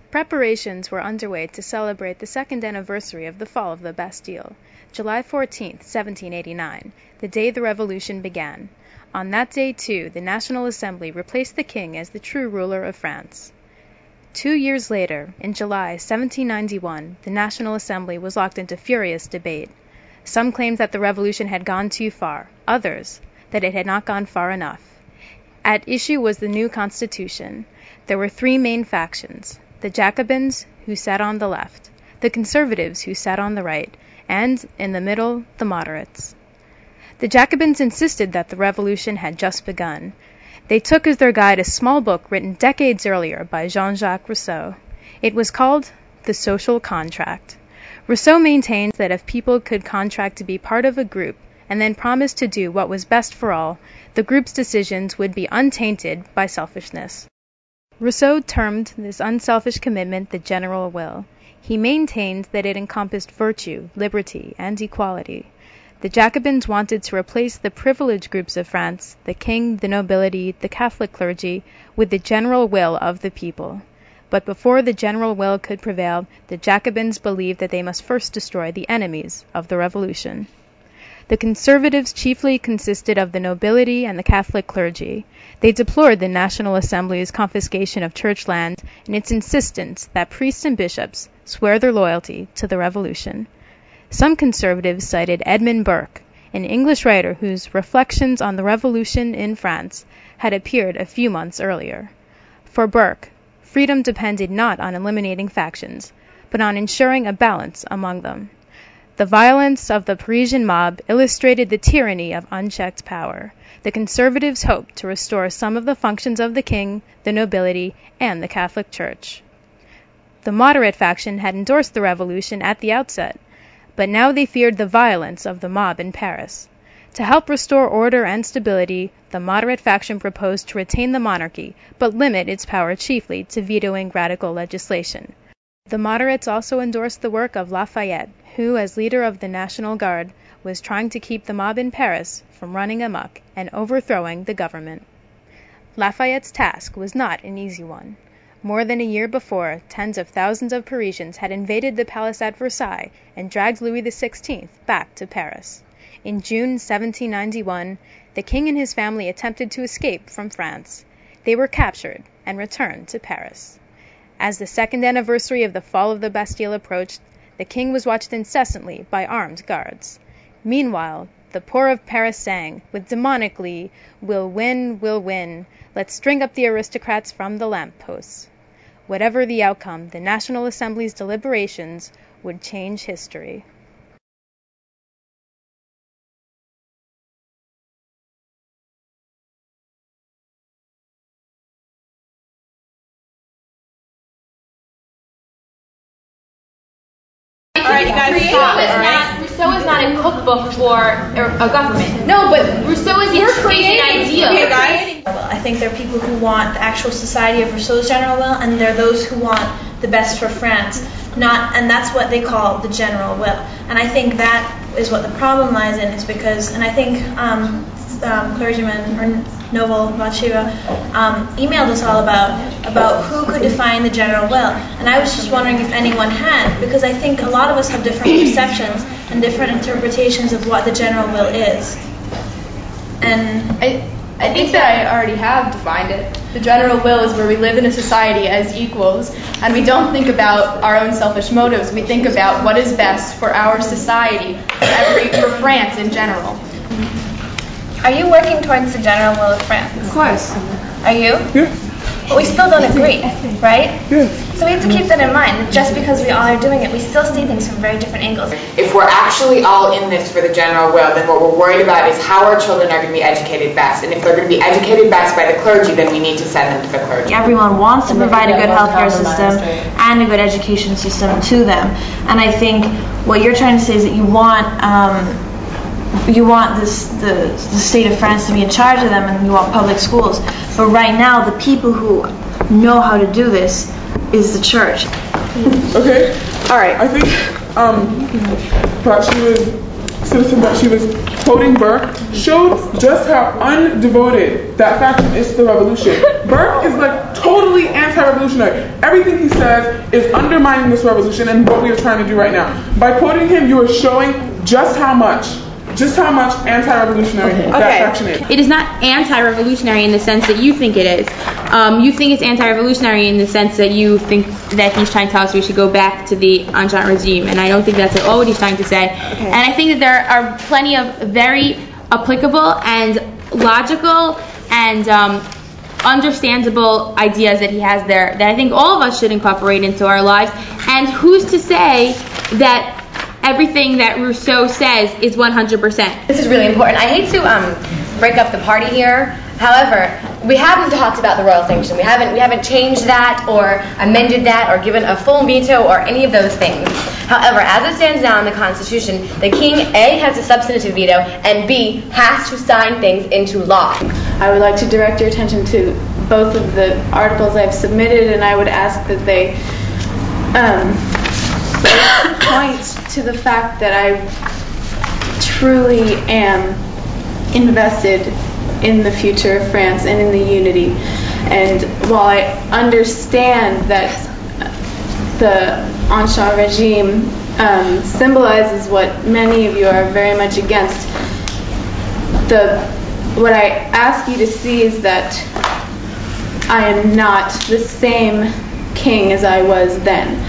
Preparations were underway to celebrate the second anniversary of the fall of the Bastille, July 14, 1789, the day the Revolution began. On that day, too, the National Assembly replaced the king as the true ruler of France. 2 years later, in July 1791, the National Assembly was locked into furious debate. Some claimed that the revolution had gone too far, others that it had not gone far enough. At issue was the new constitution. There were three main factions: the Jacobins, who sat on the left, the Conservatives, who sat on the right, and, in the middle, the moderates. The Jacobins insisted that the revolution had just begun. They took as their guide a small book written decades earlier by Jean-Jacques Rousseau. It was called The Social Contract. Rousseau maintained that if people could contract to be part of a group and then promise to do what was best for all, the group's decisions would be untainted by selfishness. Rousseau termed this unselfish commitment the general will. He maintained that it encompassed virtue, liberty, and equality. The Jacobins wanted to replace the privileged groups of France, the king, the nobility, the Catholic clergy, with the general will of the people. But before the general will could prevail, the Jacobins believed that they must first destroy the enemies of the revolution. The Conservatives chiefly consisted of the nobility and the Catholic clergy. They deplored the National Assembly's confiscation of church land and its insistence that priests and bishops swear their loyalty to the revolution. Some conservatives cited Edmund Burke, an English writer whose Reflections on the Revolution in France had appeared a few months earlier. For Burke, freedom depended not on eliminating factions, but on ensuring a balance among them. The violence of the Parisian mob illustrated the tyranny of unchecked power. The Conservatives hoped to restore some of the functions of the king, the nobility, and the Catholic Church. The moderate faction had endorsed the revolution at the outset, but now they feared the violence of the mob in Paris. To help restore order and stability, the moderate faction proposed to retain the monarchy, but limit its power chiefly to vetoing radical legislation. The moderates also endorsed the work of Lafayette, who, as leader of the National Guard, was trying to keep the mob in Paris from running amok and overthrowing the government. Lafayette's task was not an easy one. More than a year before, tens of thousands of Parisians had invaded the palace at Versailles and dragged Louis XVI back to Paris. In June 1791, the king and his family attempted to escape from France. They were captured and returned to Paris. As the second anniversary of the fall of the Bastille approached, the king was watched incessantly by armed guards. Meanwhile, the poor of Paris sang, with demonic glee, "We'll win, we'll win. Let's string up the aristocrats from the lamp-posts." Whatever the outcome, the National Assembly's deliberations would change history. All right, you guys stop. Rousseau is not a cookbook for a government. No, but Rousseau is the utopian ideal. Okay, guys. I think there are people who want the actual society of Rousseau's general will, and there are those who want the best for France. And that's what they call the general will. And I think that is what the problem lies in, is because, and I think clergyman or Noble Bathsheba emailed us all about who could define the general will. And I was just wondering if anyone had, because I think a lot of us have different perceptions and different interpretations of what the general will is. And I think that I already have defined it. The general will is where we live in a society as equals, and we don't think about our own selfish motives. We think about what is best for our society, for France in general. are you working towards the general will of France? Of course. Are you? Yeah. But we still don't agree, right? Yeah. So we have to keep that in mind, that just because we all are doing it, we still see things from very different angles. If we're actually all in this for the general will, then what we're worried about is how our children are going to be educated best. And if they're going to be educated best by the clergy, then we need to send them to the clergy. Everyone wants to provide a good healthcare system and a good education system to them. And I think what you're trying to say is that you want the state of France to be in charge of them, and you want public schools. But right now, the people who know how to do this is the church. Okay. All right. I think perhaps you would citizen that she was quoting Burke showed just how undevoted that faction is to the revolution. Burke is like totally anti-revolutionary. Everything he says is undermining this revolution and what we are trying to do right now. By quoting him, you are showing just how much anti-revolutionary that faction is. It is not anti-revolutionary in the sense that you think it is. You think it's anti-revolutionary in the sense that you think that he's trying to tell us we should go back to the ancient regime, and I don't think that's at all what he's trying to say. And I think that there are plenty of very applicable and logical and understandable ideas that he has there that I think all of us should incorporate into our lives. And who's to say that everything that Rousseau says is 100%. This is really important. I hate to break up the party here. However, we haven't talked about the royal sanction. We haven't changed that or amended that or given a full veto or any of those things. However, as it stands now in the Constitution, the king A has a substantive veto and B has to sign things into law. I would like to direct your attention to both of the articles I've submitted, and I would ask that they point to the fact that I truly am invested in the future of France and in the unity. And while I understand that the ancien regime symbolizes what many of you are very much against, what I ask you to see is that I am not the same king as I was then.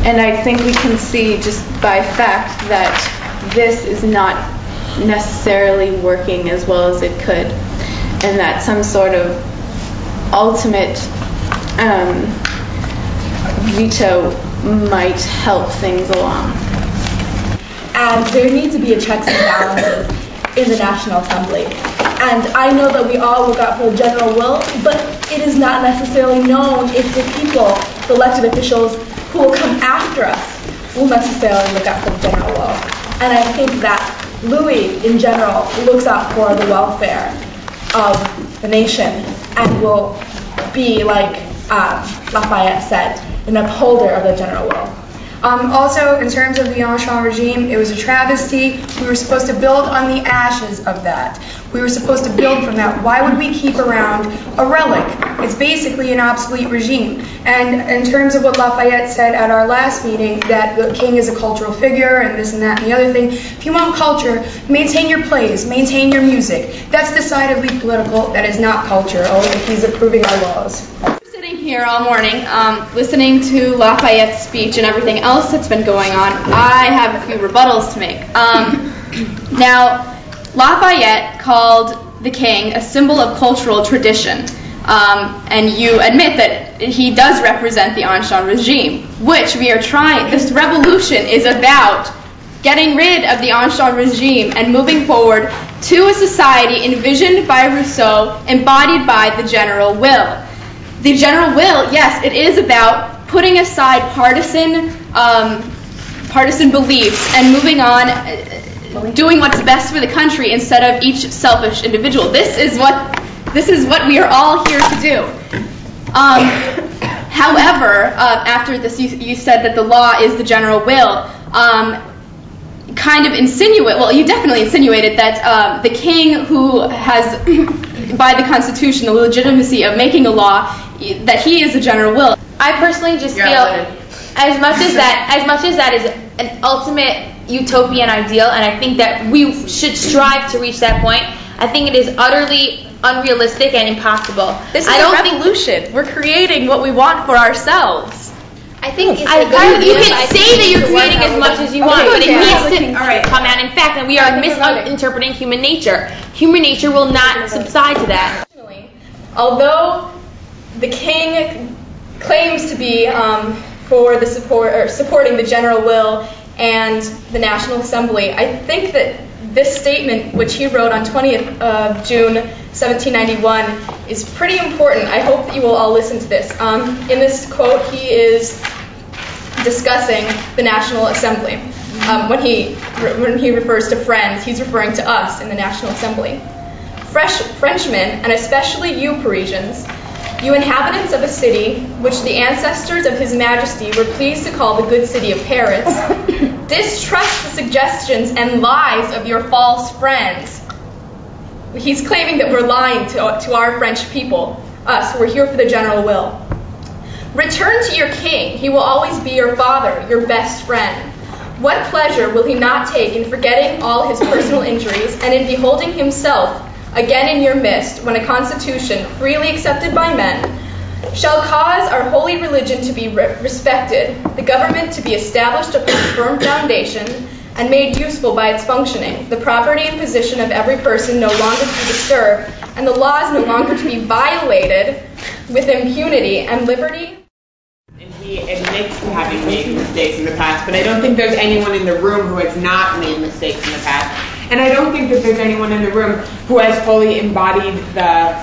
And I think we can see just by fact that this is not necessarily working as well as it could, and that some sort of ultimate veto might help things along. And there need to be a checks and balances in the National Assembly. And I know that we all look out for the general will, but it is not necessarily known if the people, the elected officials who will come after us, will necessarily look out for the general will. And I think that Louis, in general, looks out for the welfare of the nation and will be, like Lafayette said, an upholder of the general will. Also, in terms of the ancien regime, it was a travesty. We were supposed to build on the ashes of that. We were supposed to build from that. Why would we keep around a relic? It's basically an obsolete regime. And in terms of what Lafayette said at our last meeting, that the king is a cultural figure and this and that and the other thing, if you want culture, maintain your plays, maintain your music. That's decidedly political. That is not culture. Oh, if he's approving our laws. Here all morning, listening to Lafayette's speech and everything else that's been going on, I have a few rebuttals to make. Now, Lafayette called the king a symbol of cultural tradition, and you admit that he does represent the ancien regime, which we are trying. This revolution is about getting rid of the ancien regime and moving forward to a society envisioned by Rousseau, embodied by the general will. The general will, yes, it is about putting aside partisan beliefs and moving on, doing what's best for the country instead of each selfish individual. This is what we are all here to do. However, after this, you said that the law is the general will. Kind of insinuate. Well, you definitely insinuated that the king, who has, by the Constitution, the legitimacy of making a law, that he is the general will. I personally just feel, as much as that is an ultimate utopian ideal, and I think that we should strive to reach that point, I think it is utterly unrealistic and impossible. This is a revolution. We're creating what we want for ourselves. I think you can say that you're creating as much as you want, but it needs to come out in fact, and we are misinterpreting human nature. Human nature will not subside to that. Although the king claims to be supporting the general will and the National Assembly, I think that this statement, which he wrote on 20th of June 1791, is pretty important. I hope that you will all listen to this. In this quote, he is discussing the National Assembly. When he refers to friends, he's referring to us in the National Assembly. Frenchmen, and especially you Parisians, you inhabitants of a city which the ancestors of His Majesty were pleased to call the good city of Paris, distrust the suggestions and lies of your false friends. He's claiming that we're lying to our French people, us, who are here for the general will. Return to your king. He will always be your father, your best friend. What pleasure will he not take in forgetting all his personal injuries and in beholding himself again in your midst when a constitution freely accepted by men shall cause our holy religion to be respected, the government to be established upon a firm foundation and made useful by its functioning, the property and position of every person no longer to be disturbed, and the laws no longer to be violated with impunity and liberty. And he admits to having made mistakes in the past, but I don't think there's anyone in the room who has not made mistakes in the past. And I don't think that there's anyone in the room who has fully embodied the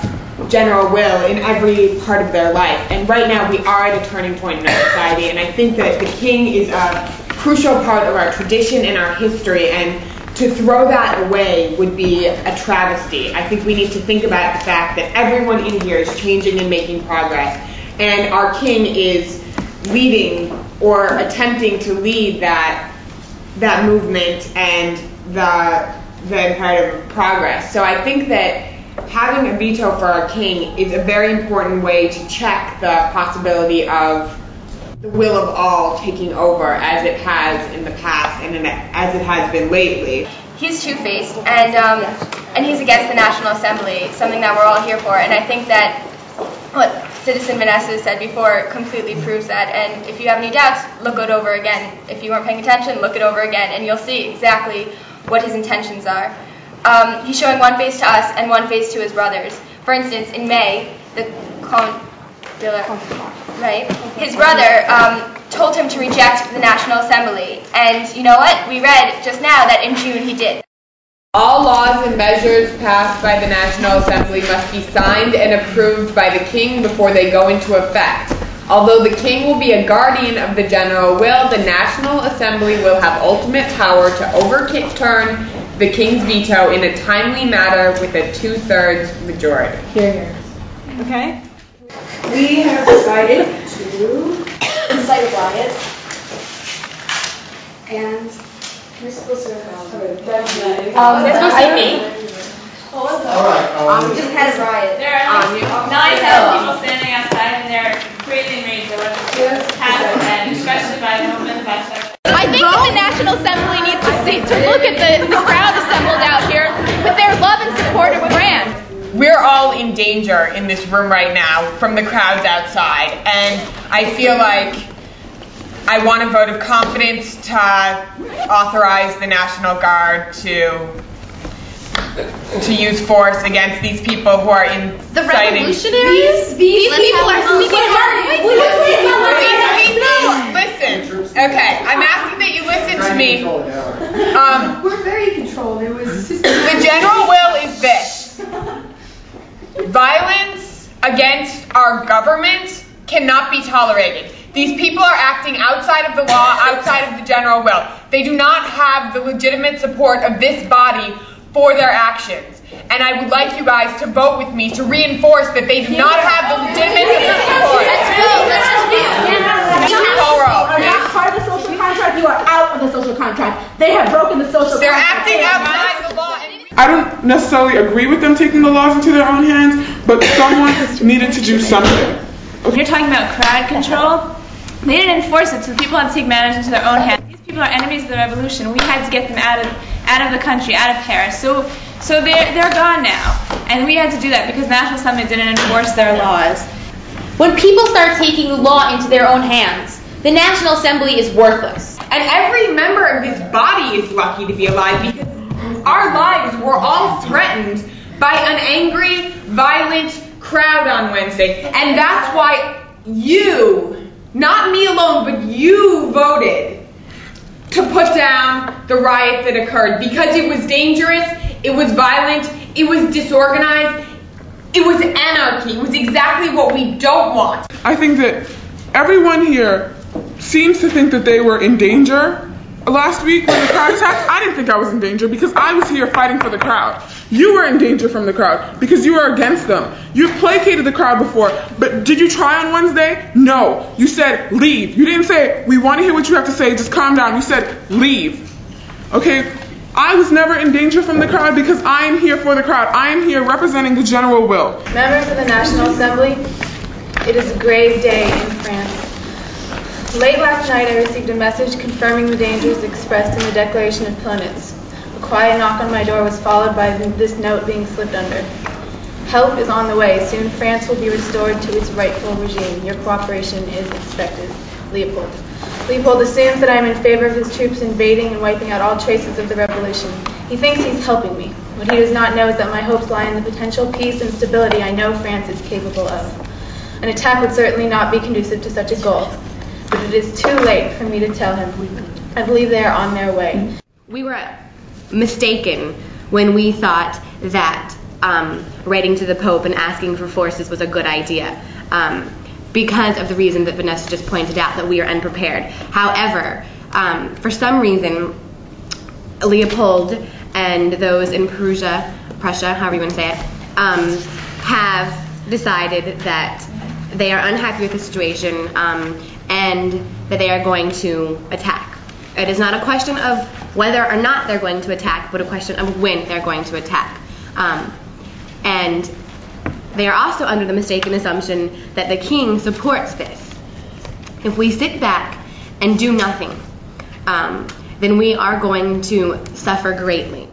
general will in every part of their life. And right now we are at a turning point in our society, and I think that the king is a crucial part of our tradition and our history, and to throw that away would be a travesty. I think we need to think about the fact that everyone in here is changing and making progress, and our king is leading or attempting to lead that movement and the imperative of progress. So I think that having a veto for our king is a very important way to check the possibility of the will of all taking over as it has in the past and as it has been lately. He's two-faced, and he's against the National Assembly, something that we're all here for. And I think that what Citizen Vanessa said before completely proves that. And if you have any doubts, look it over again. If you weren't paying attention, look it over again, and you'll see exactly what his intentions are. He's showing one face to us and one face to his brothers. For instance, in May, his brother told him to reject the National Assembly. And you know what? We read just now that in June he did. All laws and measures passed by the National Assembly must be signed and approved by the king before they go into effect. Although the king will be a guardian of the general will, the National Assembly will have ultimate power to overturn the king's veto in a timely manner with a 2/3 majority. Here. Okay? We have decided to incite a riot, and you're supposed to That's supposed to be me. We just had a riot. There are like 9,000 people standing outside and they're creating rage over what's happened, especially by the women I think that the National Assembly needs to look at the crowd assembled out here with their love and support of Grant. We're all in danger in this room right now from the crowds outside, and I feel like I want a vote of confidence to authorize the National Guard to use force against these people who are inciting. The revolutionaries? These people are speaking hard. Listen. Okay, I'm asking that you listen to me. We're very controlled. It was just the general will is this. Violence against our government cannot be tolerated. These people are acting outside of the law, outside of the general will. They do not have the legitimate support of this body for their actions. And I would like you guys to vote with me to reinforce that they do not have the legitimate support. You are not part of the social contract. You are out of the social contract. They have broken the social They're contract. acting outside the law. I don't necessarily agree with them taking the laws into their own hands, but someone needed to do something. When you're talking about crowd control, they didn't enforce it, so people had to take matters into their own hands. These people are enemies of the revolution. We had to get them out of the country, out of Paris. So they're gone now, and we had to do that because the National Assembly didn't enforce their laws. When people start taking the law into their own hands, the National Assembly is worthless. And every member of this body is lucky to be alive because our lives were all threatened by an angry, violent crowd on Wednesday. And that's why you, not me alone, but you voted to put down the riot that occurred because it was dangerous, it was violent, it was disorganized, it was anarchy. It was exactly what we don't want. I think that everyone here seems to think that they were in danger. Last week when the crowd attacked, I didn't think I was in danger because I was here fighting for the crowd. You were in danger from the crowd because you were against them. You placated the crowd before, but did you try on Wednesday? No. You said leave. You didn't say, we want to hear what you have to say, just calm down. You said leave. Okay? I was never in danger from the crowd because I am here for the crowd. I am here representing the general will. Members of the National Assembly, it is a grave day in France. Late last night I received a message confirming the dangers expressed in the Declaration of Plunges. A quiet knock on my door was followed by this note being slipped under. Help is on the way. Soon France will be restored to its rightful regime. Your cooperation is expected. Leopold. Leopold assumes that I am in favor of his troops invading and wiping out all traces of the revolution. He thinks he's helping me. What he does not know is that my hopes lie in the potential peace and stability I know France is capable of. An attack would certainly not be conducive to such a goal, but it is too late for me to tell him. I believe they are on their way. We were mistaken when we thought that writing to the Pope and asking for forces was a good idea. Because of the reason that Vanessa just pointed out, that we are unprepared. However, for some reason, Leopold and those in Prussia, however you want to say it, have decided that they are unhappy with the situation and that they are going to attack. It is not a question of whether or not they're going to attack, but a question of when they're going to attack. And they are also under the mistaken assumption that the king supports this. If we sit back and do nothing, then we are going to suffer greatly.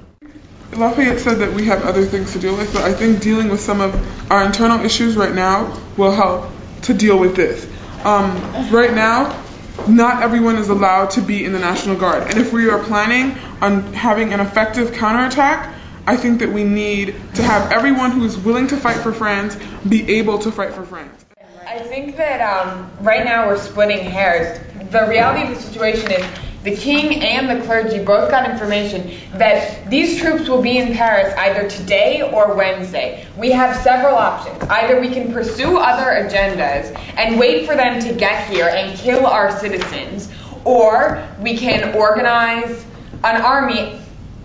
Lafayette said that we have other things to deal with, but I think dealing with some of our internal issues right now will help to deal with this. Right now, not everyone is allowed to be in the National Guard, and if we are planning on having an effective counterattack, I think that we need to have everyone who is willing to fight for France be able to fight for France. I think that right now we're splitting hairs. The reality of the situation is the king and the clergy both got information that these troops will be in Paris either today or Wednesday. We have several options. Either we can pursue other agendas and wait for them to get here and kill our citizens, or we can organize an army.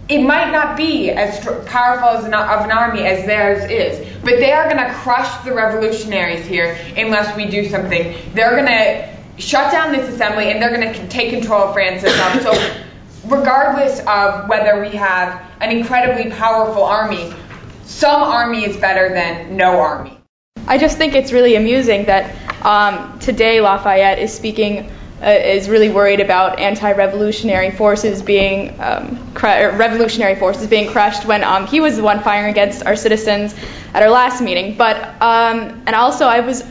It might not be as powerful of an army as theirs is, but they are going to crush the revolutionaries here unless we do something. They're going to shut down this assembly and they're going to take control of France as well. So regardless of whether we have an incredibly powerful army, some army is better than no army. I just think it's really amusing that today Lafayette is speaking is really worried about anti-revolutionary forces being revolutionary forces being crushed when he was the one firing against our citizens at our last meeting. But and also I was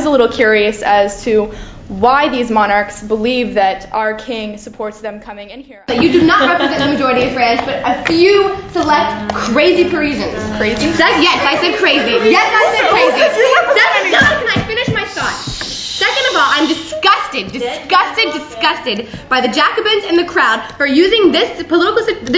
a little curious as to why these monarchs believe that our king supports them coming in here. You do not represent the majority of France, but a few select crazy Parisians. Crazy? Yes, I said crazy. Yes, I said crazy. Can I finish my thought? Second of all, I'm disgusted by the Jacobins in the crowd for using this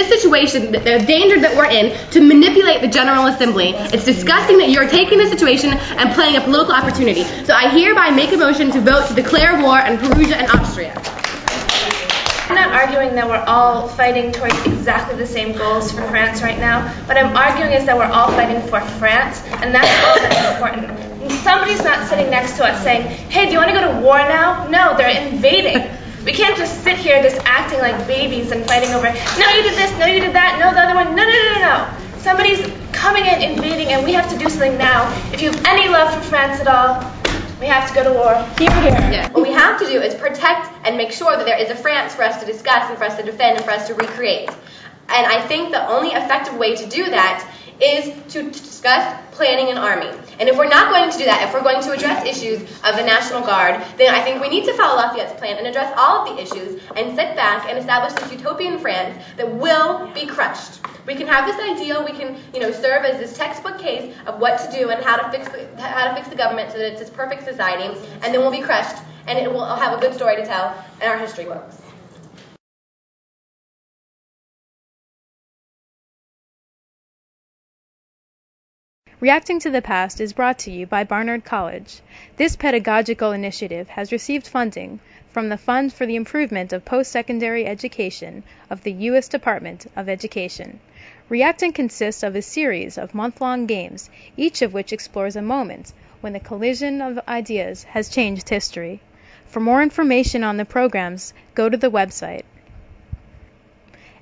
situation, the danger that we're in, to manipulate the General Assembly. It's disgusting that you're taking this situation and playing a political opportunity. So I hereby make a motion to vote to declare war on Perugia and Austria. I'm not arguing that we're all fighting towards exactly the same goals for France right now. What I'm arguing is that we're all fighting for France, and that's all that's important. Somebody's not sitting next to us saying, hey, do you want to go to war now? No, they're invading. We can't just sit here just acting like babies and fighting over, no, you did this, no, you did that, no, the other one, no. Somebody's coming in, invading, and we have to do something now. If you have any love for France at all, we have to go to war. Here. Yeah. What we have to do is protect and make sure that there is a France for us to discuss and for us to defend and for us to recreate. And I think the only effective way to do that is to discuss planning an army. And if we're not going to do that, if we're going to address issues of the National Guard, then I think we need to follow Lafayette's plan and address all of the issues and sit back and establish this utopian France that will be crushed. We can have this ideal, we can, serve as this textbook case of what to do and how to fix the government so that it's this perfect society, and then we'll be crushed, and it will have a good story to tell in our history books. Reacting to the Past is brought to you by Barnard College. This pedagogical initiative has received funding from the Fund for the Improvement of Post-Secondary Education of the U.S. Department of Education. Reacting consists of a series of month-long games, each of which explores a moment when the collision of ideas has changed history. For more information on the programs, go to the website.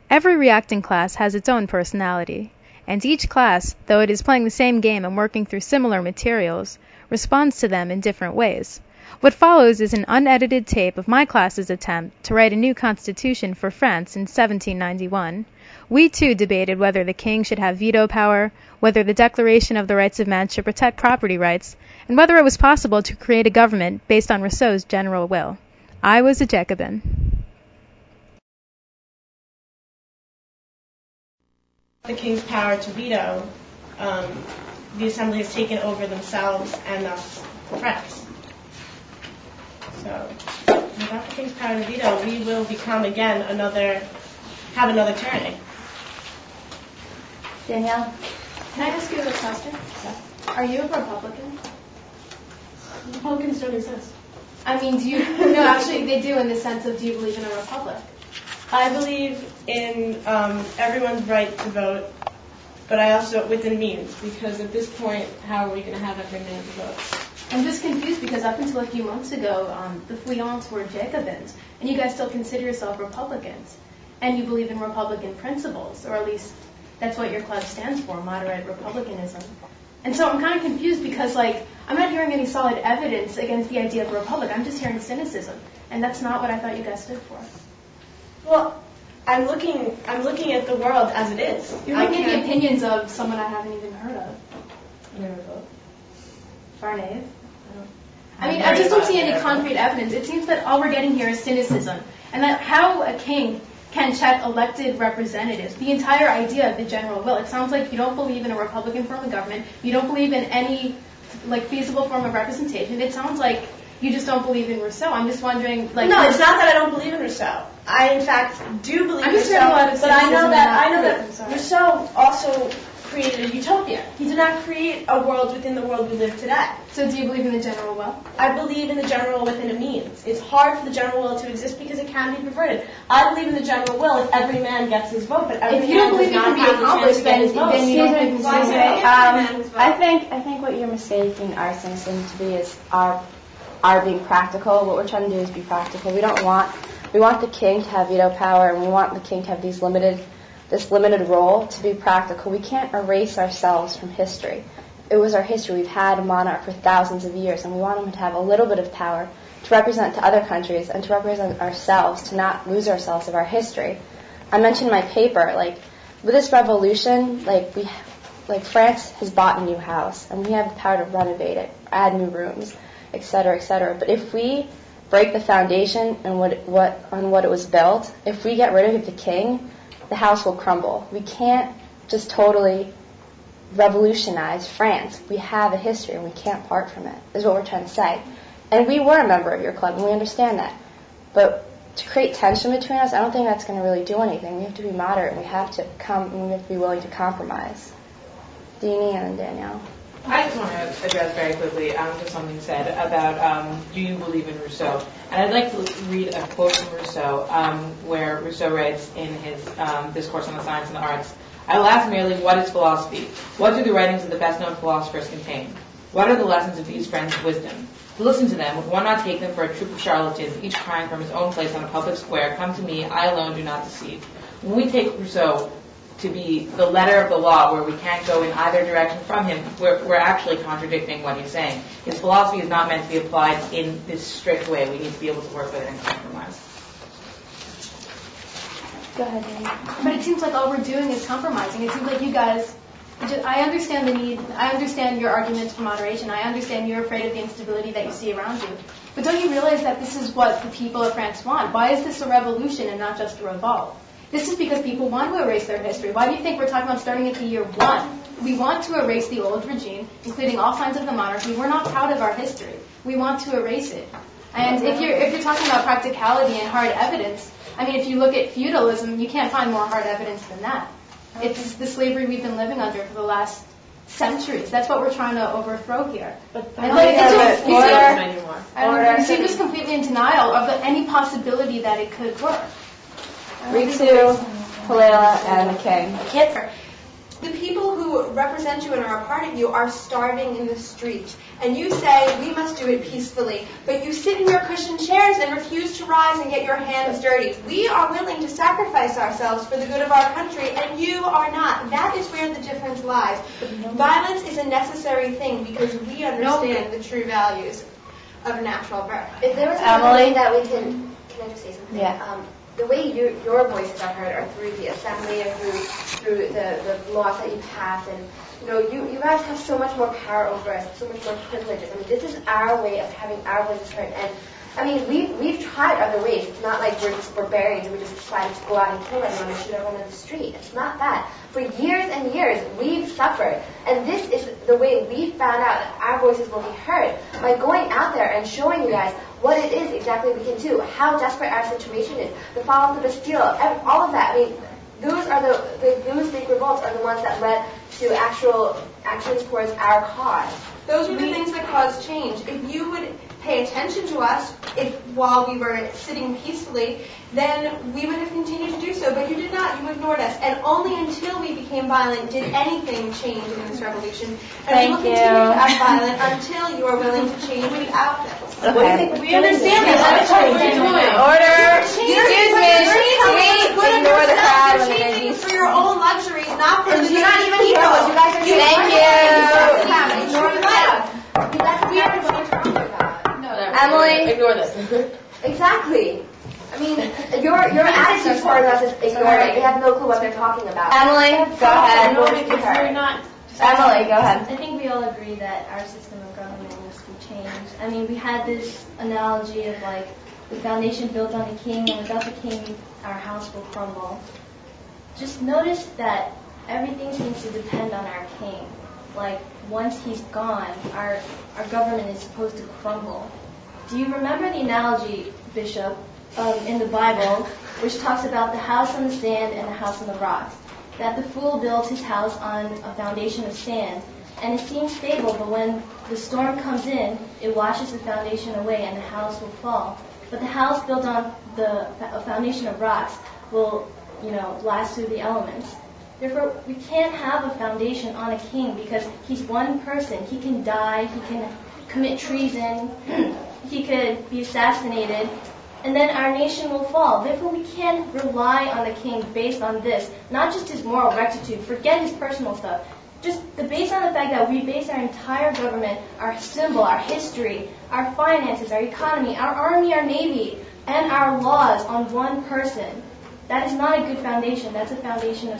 Every reacting class has its own personality, and each class, though it is playing the same game and working through similar materials, responds to them in different ways. What follows is an unedited tape of my class's attempt to write a new constitution for France in 1791. We too debated whether the king should have veto power, whether the Declaration of the Rights of Man should protect property rights, and whether it was possible to create a government based on Rousseau's general will. I was a Jacobin. The king's power to veto, the assembly has taken over themselves and thus France. So, without the king's power to veto, we will become again have another tyranny. Danielle? Can I ask you a question? Are you a Republican? Republicans don't exist. I mean, do you? No, actually, they do in the sense of, do you believe in a republic? I believe in everyone's right to vote, but I also within means, because at this point, how are we going to have every man to vote? I'm just confused because up until a few months ago, the Feuillants were Jacobins, and you guys still consider yourself Republicans, and you believe in Republican principles, or at least that's what your club stands for, moderate republicanism. And so I'm kind of confused because, I'm not hearing any solid evidence against the idea of a republic. I'm just hearing cynicism, and that's not what I thought you guys stood for. Well, I'm looking at the world as it is. You're looking at the opinions of someone I haven't even heard of. Never vote. Barnard. I mean, I just don't see any concrete evidence. It seems that all we're getting here is cynicism, and that how a king can check elected representatives, the entire idea of the general will. It sounds like you don't believe in a Republican form of government. You don't believe in any feasible form of representation. It sounds like you just don't believe in Rousseau. I'm just wondering, No, it's not that I don't believe in Rousseau. I, in fact, do believe in Rousseau, but I know that Rousseau also created a utopia. He did not create a world within the world we live today. So do you believe in the general will? I believe in the general will within a means. It's hard for the general will to exist because it can be perverted. I believe in the general will if every man gets his vote, but every man does not have the chance to get his vote. Then you don't think I think what you're mistaking our cynicism to be is our being practical. What we're trying to do is be practical. We want the king to have veto power, and we want the king to have this limited role to be practical. We can't erase ourselves from history. It was our history. We've had a monarch for thousands of years, and we want him to have a little bit of power to represent to other countries and to represent ourselves, to not lose ourselves of our history. I mentioned in my paper, with this revolution, France has bought a new house, and we have the power to renovate it, add new rooms, etc., etc. But if we break the foundation and on what it was built, if we get rid of the king, the house will crumble. We can't just totally revolutionize France. We have a history and we can't part from it, is what we're trying to say. And we were a member of your club and we understand that. But to create tension between us, I don't think that's going to really do anything. We have to be moderate and we have to be willing to compromise. Deanie and Danielle. I just want to address very quickly just something said about do you believe in Rousseau? And I'd like to read a quote from Rousseau where Rousseau writes in his Discourse on the Science and the Arts, I will ask merely, what is philosophy? What do the writings of the best-known philosophers contain? What are the lessons of these friends of wisdom? To listen to them, would one not take them for a troop of charlatans, each crying from his own place on a public square, come to me, I alone do not deceive. When we take Rousseau to be the letter of the law, where we can't go in either direction from him, we're actually contradicting what he's saying. His philosophy is not meant to be applied in this strict way. We need to be able to work with it and compromise. Go ahead, Danielle. But it seems like all we're doing is compromising. It seems like you guys, I understand the need, I understand your arguments for moderation, I understand you're afraid of the instability that you see around you. But don't you realize that this is what the people of France want? Why is this a revolution and not just a revolt? This is because people want to erase their history. Why do you think we're talking about starting at the year 1? We want to erase the old regime, including all signs of the monarchy. We're not proud of our history. We want to erase it. And if you're talking about practicality and hard evidence, I mean, if you look at feudalism, you can't find more hard evidence than that. It's the slavery we've been living under for the last centuries. That's what we're trying to overthrow here. You seem just completely in denial of any possibility that it could work. Ritu, Palela, and the king. The people who represent you and are a part of you are starving in the street. and you say we must do it peacefully, but you sit in your cushioned chairs and refuse to rise and get your hands dirty. We are willing to sacrifice ourselves for the good of our country, and you are not. That is where the difference lies. Violence is a necessary thing because we understand the true values of natural birth. If there was a way that we can I just say something? Yeah. The way your voices are heard are through the assembly and through the laws that you pass, and you guys have so much more power over us, so much more privileges. I mean, this is our way of having our voices heard, and I mean, we've tried other ways. It's not like we're just barbarians and we just decided to go out and kill everyone and shoot everyone in the street. It's not that. For years and years, we've suffered, and this is the way we found out that our voices will be heard, by going out there and showing you guys what it is exactly we can do, how desperate our situation is, the fall of the Bastille, all of that. I mean, those are those big revolts are the ones that led to actual actions towards our cause. Those were the things that caused change. If you would pay attention to us while we were sitting peacefully, then we would have continued to do so. But you did not. You ignored us. And only until we became violent did anything change in this revolution. And we will continue to act violent until you are willing to change without us. Okay. We understand that. That's what we're doing. Order. Excuse me. Ignore the crowd when they're changing for your own luxuries, not for the you're not even here. You guys are doing. Thank you. Ignore the crowd. We are going to talk about. Emily. Ignore this. Exactly. I mean, your attitude towards us is ignoring. They have no clue what they're talking about. Emily, go ahead. Emily, go ahead. I think we all agree that our system of government needs to be changed. I mean, we had this analogy of like the foundation built on the king, and without the king, our house will crumble. Just notice that everything seems to depend on our king. Like, once he's gone, our government is supposed to crumble. Do you remember the analogy, Bishop, in the Bible, which talks about the house on the sand and the house on the rocks? That the fool builds his house on a foundation of sand, and it seems stable, but when the storm comes in, it washes the foundation away and the house will fall. But the house built on a foundation of rocks will, last through the elements. Therefore, we can't have a foundation on a king because he's one person. He can die, he can commit treason, he could be assassinated, and then our nation will fall. Therefore, we can't rely on the king based on this, not just his moral rectitude, forget his personal stuff, just based on the fact that we base our entire government, our symbol, our history, our finances, our economy, our army, our navy, and our laws on one person. That is not a good foundation. That's a foundation of